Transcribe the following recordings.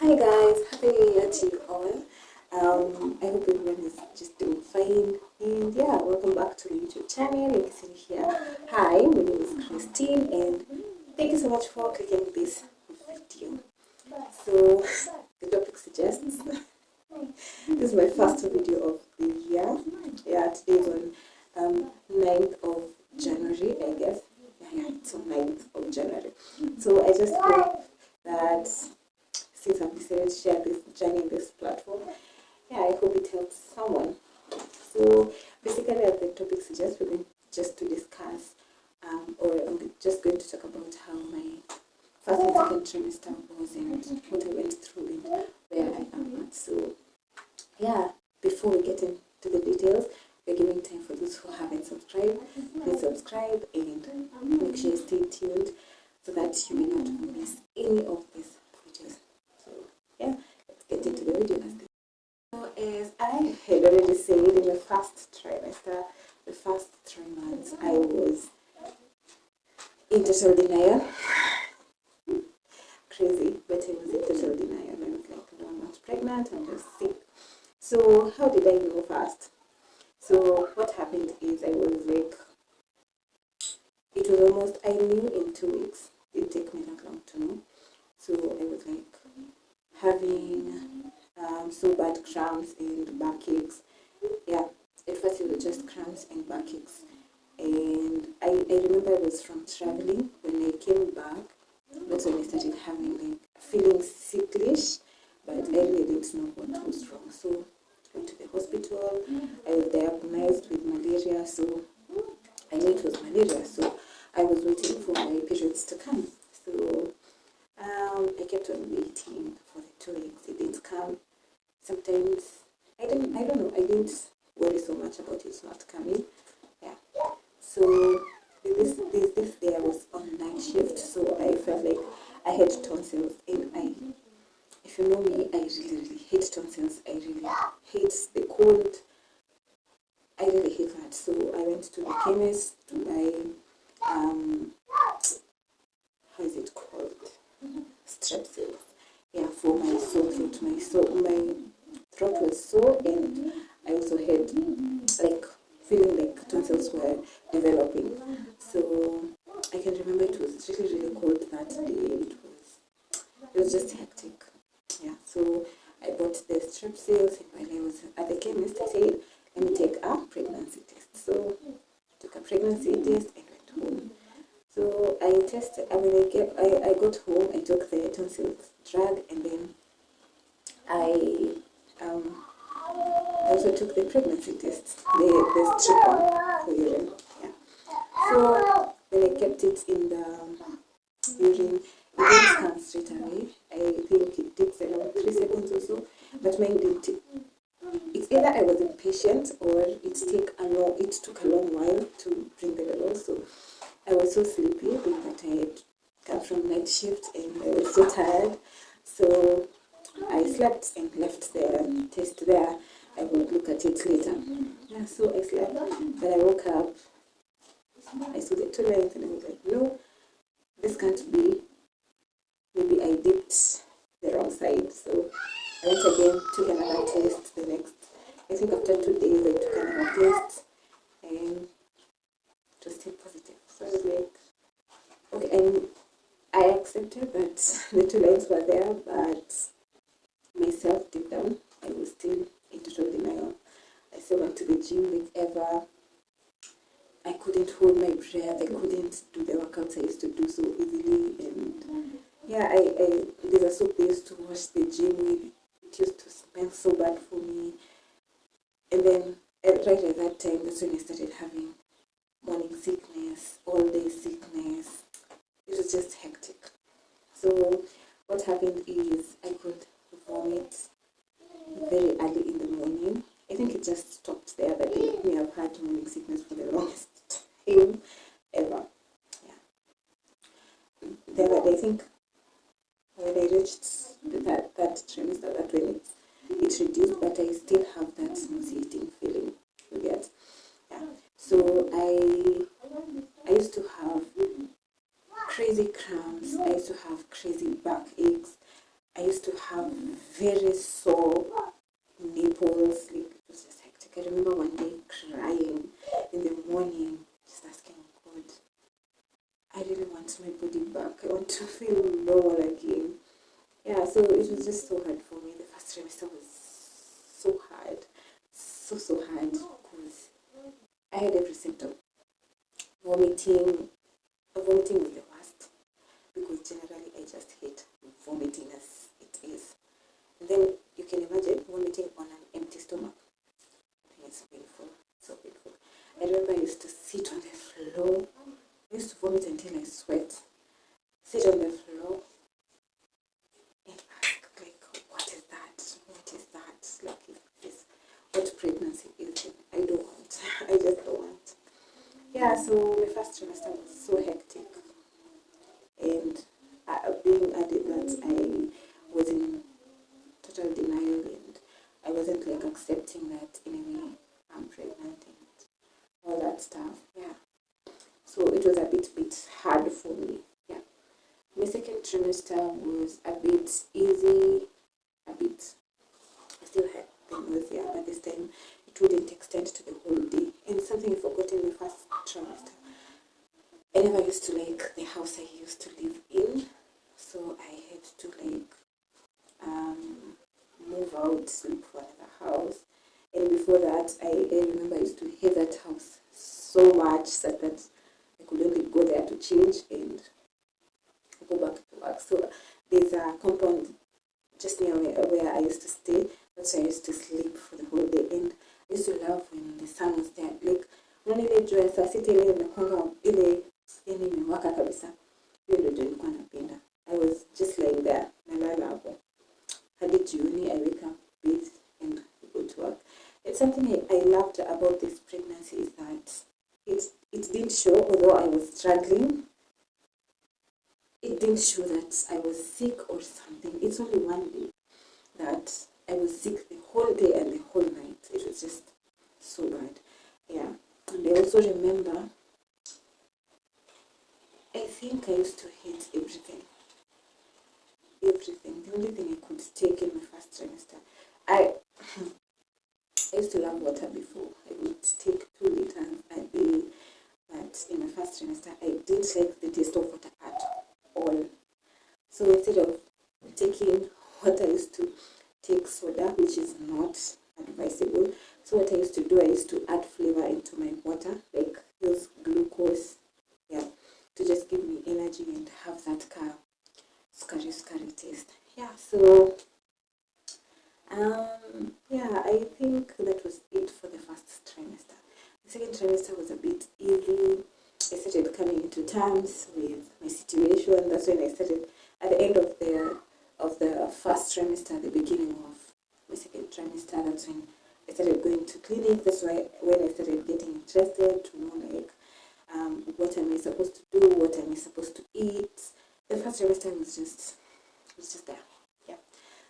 Hi guys, happy new year to you all. I hope everyone is just doing fine. And yeah, welcome back to the YouTube channel. You can see here. Hi, my name is Christine, and thank you so much for clicking this video. So the topic suggests this is my first video of the year. Yeah, today is on 9th of January, I guess. Yeah, it's on 9th of January. So I just hope that since I've decided to share this journey in this platform, yeah, I hope it helps someone. So basically, as the topic suggests, we're going just to discuss, or I'm just going to talk about how my first and second trimester was and what I went through and where I am at. So yeah, before we get into the details, we're giving time for those who haven't subscribed. Please subscribe and make sure you stay tuned so that you will not miss any of these videos. So yeah, let's get into the video. So as I had already said, in the first trimester, the first 3 months, I was in total denial. Crazy, but I was in total denial. I was like, no, I'm not pregnant, I'm just sick. So how did I know first? So what happened is I was like, it was almost, I knew in 2 weeks. It didn't take me that long to know. So I was like having so bad cramps and backaches. Yeah, at first it was just cramps and backaches. And I remember I was from traveling. When I came back, that's when I started having like feeling sicklish, but I really didn't know what was wrong. So I went to the hospital. I was diagnosed with malaria, so I knew it was malaria. So I was waiting for my periods to come. So I kept on waiting for the 2 weeks. It didn't come. Sometimes I don't know. I didn't worry so much about it not coming. Yeah. So this day I was on night shift, so I felt like I had tonsils, and if you know me, I really hate tonsils. I really hate the cold. I really hate that. So I went to the chemist to buy how is it called? Strepsils. Yeah, for my sore throat. My throat was sore, and I also had like feeling like tonsils were developing. So I can remember it was really cold that day. It was just hectic. Yeah, so I bought the strepsils, and while I was at the chemist, I said, let me take a pregnancy test. So I took a pregnancy test and went home. So I tested, I got home, I took the tonsils drug, and then I also took the pregnancy test, the strip one for urine. Yeah. So then I kept it in the urine. It didn't come straight away. I think it takes around 3 seconds or so, but mine didn't take. It's either I was impatient or it took a long while to bring the results. So I was so sleepy being that I had come from night shift and I was so tired. So I slept and left the test there. I would look at it later. Yeah, so I slept. When I woke up, I saw the 2 lines and I was like, no, this can't be. Maybe I dipped the wrong side. So I went again, took another test the next. I think after 2 days, I took another test and it was still positive. So I was like, okay, and I accepted that the 2 lines were there, but myself deep down, I was still in total denial. I still went to the gym like ever. I couldn't hold my breath. I couldn't do the workouts I used to do so easily. And yeah, there's a soap they used to wash the gym with. It used to smell so bad for me. And then right at that time, that's when I started having morning sickness, all day sickness. It was just hectic. So what happened is I could vomit very early in the morning. I think it just stopped there that day. Me, I've had morning sickness for the longest time ever. Yeah. Then I think when I reached that trimester, that when it reduced, but I still have that nauseating feeling. You get? Yeah. So I used to have crazy cramps. I used to have crazy back aches. I used to have very sore nipples. Like, it was just hectic. I remember one day crying in the morning, just asking God, I really want my body back. I want to feel normal again. Yeah, so it was just so hard for me. The first trimester was so hard. So hard because I had every symptom. Vomiting. Vomiting was the worst because generally I just hate vomiting as it is. And then you can imagine vomiting on an empty stomach. I think it's painful, so painful. I remember I used to sit on the floor. I used to vomit until I sweat. Sit on the floor and ask, like, what is that? What is that? Like, is this what pregnancy is it? I don't want. I just don't want. Yeah, so my first trimester was so hectic. And being added that I was in total denial and I wasn't like accepting that in a way I'm pregnant and all that stuff. Yeah. So it was a bit hard for me. Yeah. My second trimester was a bit easy, a bit, I still had the nausea, but this time it wouldn't extend to the whole day. And something I forgot in the first trimester, I never used to like the house I used to live in, so I had to like move out, look for another house. And before that, I remember I used to hate that house so much that I could only go there to change and go back to work. So there's a compound just near where I used to stay. That's where I used to sleep for the whole day. And I used to love when the sun was there. Like, when ile jua saa sita ile inakuanga ile yani imewaka kabisa. Hiyo ndio nilikuwa napenda. I was just lying there, nalala hapo. Hadi jioni, I wake up, bathe, and go to work. It's something I loved about this pregnancy is that it didn't show, although I was struggling, it didn't show that I was sick or something. It's only one day that I was sick the whole day and the whole night. It was just so bad. Yeah. And I also remember, I think I used to hate everything. Everything. The only thing I could take in my first trimester. I used to love water before. I would take 2 liters a day. But in my first trimester, I didn't like the taste of water at all. So instead of taking what I used to take soda, which is not advisable. So what I used to do, I used to add flavor into my water, like use glucose, yeah, to just give me energy and have that scary taste. Yeah, so yeah, I think that was it for the first trimester. The second trimester was a bit easy. I started coming into terms with my situation. That's when I started at the end of the first trimester, the beginning of my second trimester. That's when I started going to clinic. That's why when I started getting interested to know like what am I supposed to do, what am I supposed to eat. The first trimester was just there. Yeah.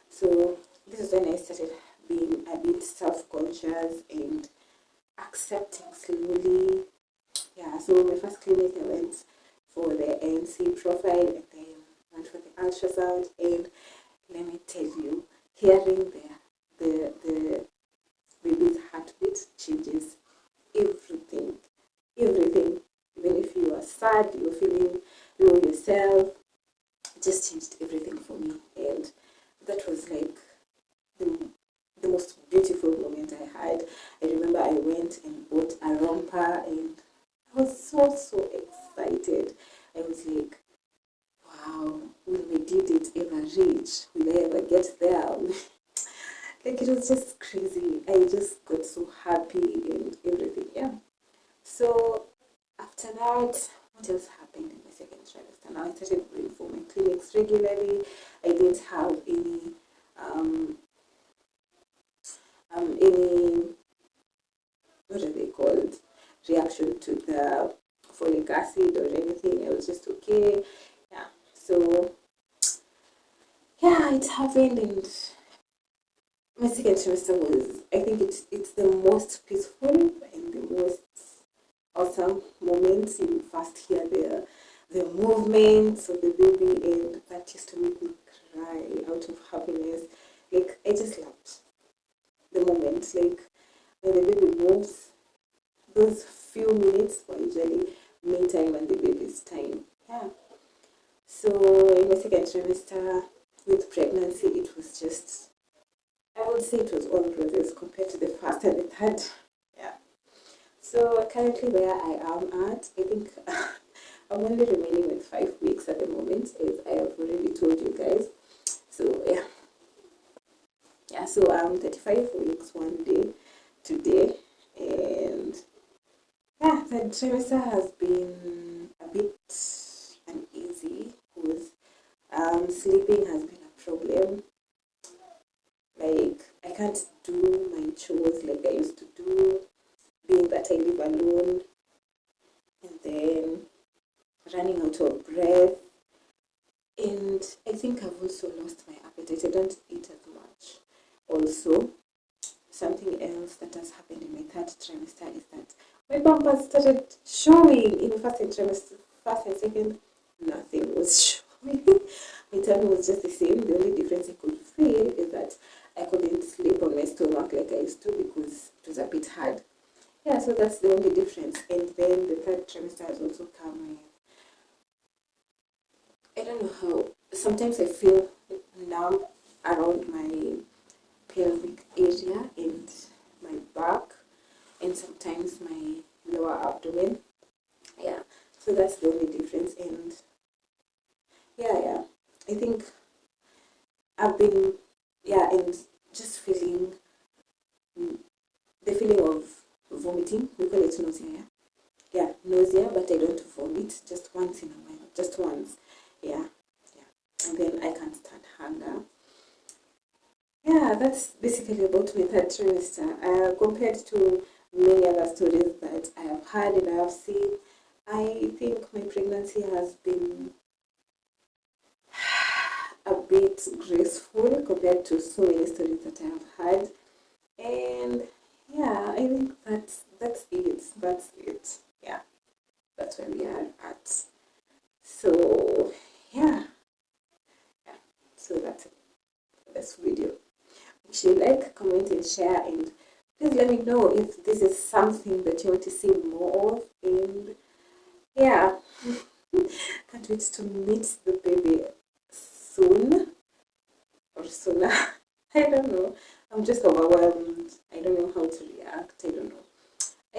So this is when I started being a bit self-conscious and accepting slowly. Yeah, so my first clinic I went for the ANC profile and then went for the ultrasound, and let me tell you, hearing the baby's heartbeat changes everything. Everything. Even if you are sad, you're feeling low yourself, it just changed everything for me. And that was like the most beautiful moment I had. I remember I went and bought a romper and I was so excited. I was like, wow, will my due date ever reach? Will I ever get there? Like, it was just crazy. I just got so happy and everything. Yeah. So after that, what else happened in my second trimester? Now I started going for my clinics regularly. I didn't have any what are they called, reaction to the folic acid or anything. I was just okay. Yeah. So yeah, it happened, and my second trimester was, I think it's the most peaceful and the most awesome moments. You first hear the the movements of the baby, and that used to make me cry out of happiness. Like, I just loved the moment, like when the baby moves. Those few minutes were usually me time and the baby's time. Yeah. So in my second trimester with pregnancy, it was just, I would say it was all roses compared to the first and the third. Yeah. So currently where I am at, I think I'm only remaining with 5 weeks at the moment, as I have already told you guys. So yeah. Yeah, so I'm 35 weeks one day today, and yeah, the trimester has been a bit uneasy because sleeping has been a problem. Like, I can't do my chores like I used to do, being that I live alone, and then running out of breath. And I think I've also lost my appetite. I don't eat as much. Also, something else that has happened in my third trimester is that my bumpers started showing. In the first trimester, first and second, nothing was showing. My tummy was just the same. The only difference I could feel is that I couldn't sleep on my stomach like I used to because it was a bit hard. Yeah, so that's the only difference. And then the third trimester has also come. I don't know how. Sometimes I feel numb around my pelvic area and my back, and sometimes my lower abdomen. Yeah, so that's the only difference. And yeah, I think I've been, yeah, and just feeling the feeling of vomiting. We call it nausea. Yeah, nausea, but I don't vomit, just once in a while, just once. Yeah, and then I can't stand hunger. Yeah, that's basically about my third trimester. Compared to many other stories that I have heard and I have seen, I think my pregnancy has been a bit graceful compared to so many stories that I have heard. And yeah, I think that's it. That's it. Yeah, that's where we are at. So yeah, so that's it for this video. Make sure you like, comment, and share, and please let me know if this is something that you want to see more of. And yeah, can't wait to meet the baby soon or sooner. I don't know. I'm just overwhelmed. I don't know how to react. I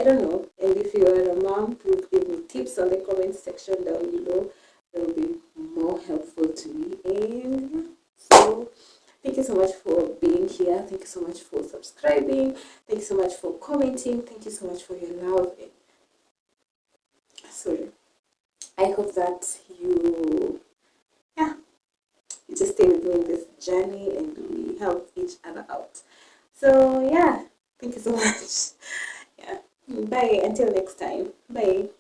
don't know. And if you are a mom, please give me tips on the comment section down below. That will be more helpful to me. And so thank you so much for being here. Thank you so much for subscribing. Thank you so much for commenting. Thank you so much for your love. Sorry. I hope that you just stay with me in this journey and we help each other out. So yeah, thank you so much. Yeah. Bye. Until next time. Bye.